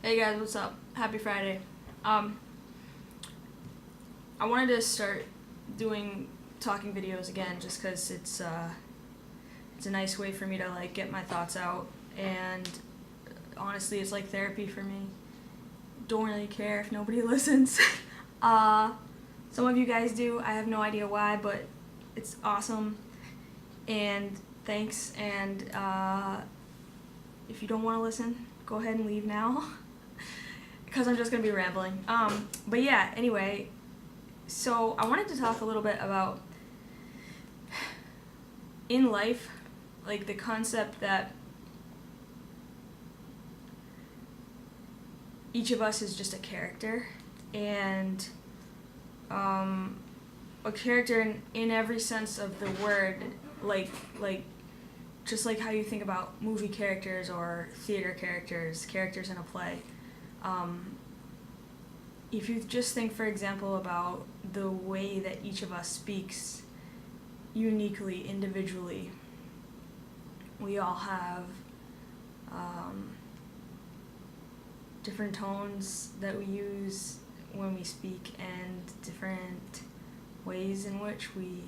Hey guys, what's up? Happy Friday. I wanted to start doing talking videos again just because it's a nice way for me to like get my thoughts out, and honestly it's like therapy for me. Don't really care if nobody listens. Some of you guys do. I have no idea why, but it's awesome, and thanks. And if you don't want to listen, go ahead and leave now. Because I'm just going to be rambling. But yeah, anyway, so I wanted to talk a little bit about, in life, like the concept that each of us is just a character, and a character in every sense of the word, like just like how you think about movie characters or theater characters in a play. If you just think, for example, about the way that each of us speaks uniquely, individually, we all have different tones that we use when we speak, and different ways in which we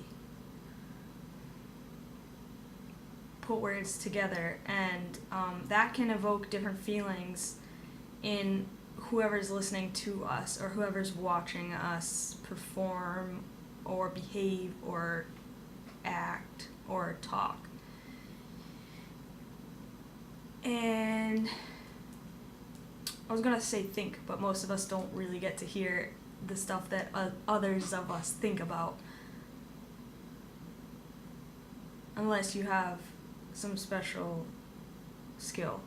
put words together, and that can evoke different feelings in whoever's listening to us or whoever's watching us perform or behave or act or talk. And I was gonna say think, but most of us don't really get to hear the stuff that others of us think about unless you have some special skill,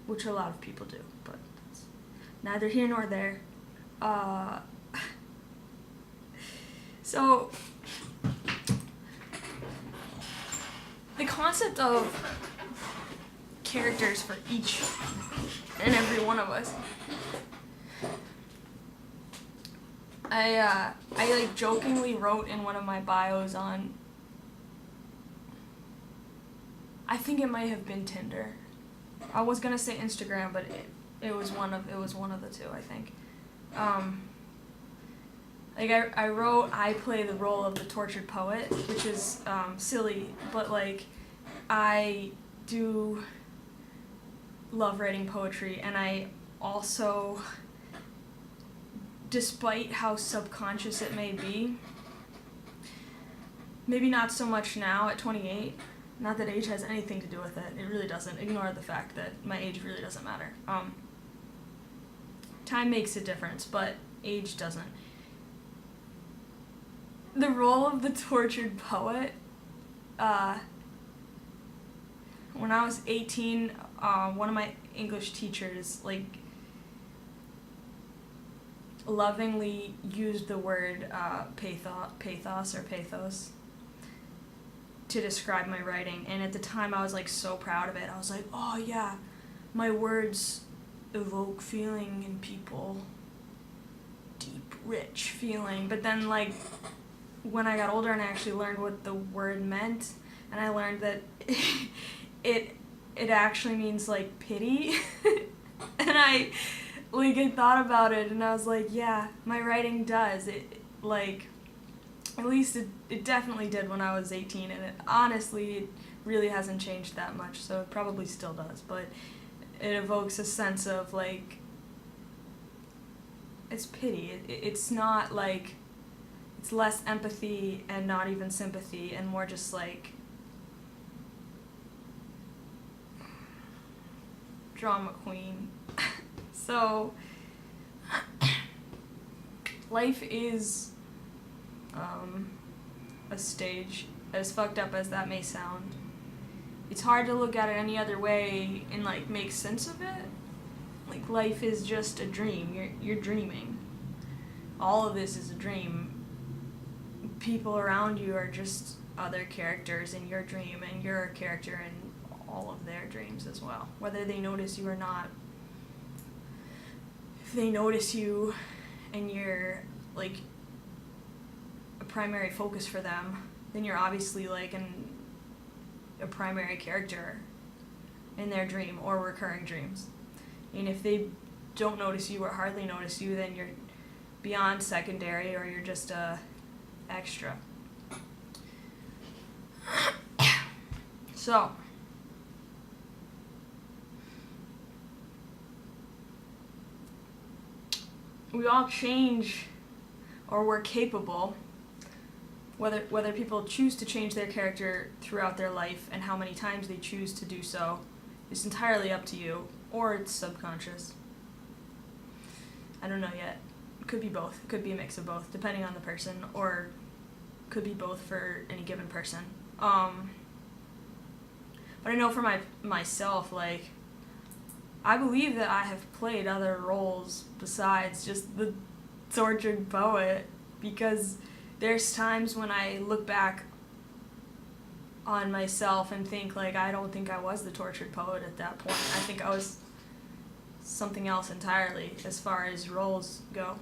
which a lot of people do, but it's neither here nor there. So the concept of characters for each and every one of us, I like jokingly wrote in one of my bios on, I think it might have been Tinder. I was gonna say Instagram, but it was one of the two, I think. I wrote, I play the role of the tortured poet, which is silly, but like I do love writing poetry, and I also, despite how subconscious it may be, maybe not so much now at 28. Not that age has anything to do with it. It really doesn't. Ignore the fact that my age really doesn't matter. Time makes a difference, but age doesn't. The role of the tortured poet, when I was 18, one of my English teachers, like, lovingly used the word pathos to describe my writing, and at the time I was like so proud of it. I was like, oh yeah, my words evoke feeling in people, deep, rich feeling. But then like when I got older and I actually learned what the word meant, and I learned that it actually means like pity, and I thought about it, and I was like, yeah, my writing does it, like, at least it definitely did when I was 18, and it really hasn't changed that much, so it probably still does, but it evokes a sense of, like, it's pity. It's not, like, it's less empathy and not even sympathy, and more just, like, drama queen. So, life is a stage, as fucked up as that may sound. It's hard to look at it any other way and like make sense of it. Like, life is just a dream. You're dreaming. All of this is a dream. People around you are just other characters in your dream, and you're a character in all of their dreams as well, whether they notice you or not. If they notice you and you're like a primary focus for them, then you're obviously like a primary character in their dream or recurring dreams. mean, if they don't notice you or hardly notice you, then you're beyond secondary, or you're just a extra. So, we all change, or we're capable. Whether people choose to change their character throughout their life and how many times they choose to do so is entirely up to you, or it's subconscious. I don't know yet. It could be both. It could be a mix of both, depending on the person, or could be both for any given person. But I know for myself, like, I believe that I have played other roles besides just the tortured poet, because there's times when I look back on myself and think, like, I don't think I was the tortured poet at that point. I think I was something else entirely as far as roles go.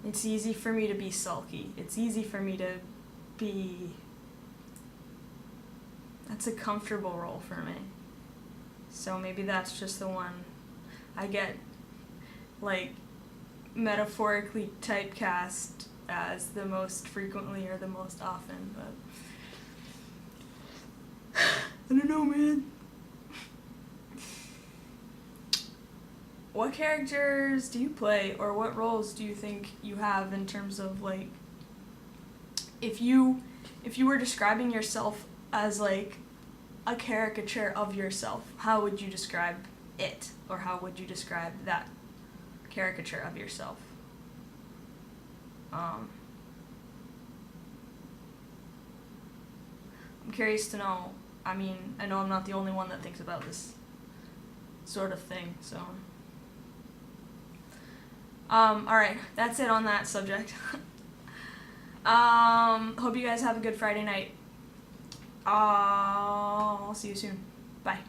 It's easy for me to be sulky. It's easy for me to be... That's a comfortable role for me. So maybe that's just the one I get, like, metaphorically typecast as the most frequently or the most often, but I don't know, man. What characters do you play, or what roles do you think you have in terms of, like, if you were describing yourself as, like, a caricature of yourself, how would you describe it, or how would you describe that caricature of yourself? I'm curious to know. I mean, I know I'm not the only one that thinks about this sort of thing, so... alright, that's it on that subject. Hope you guys have a good Friday night. I'll see you soon. Bye.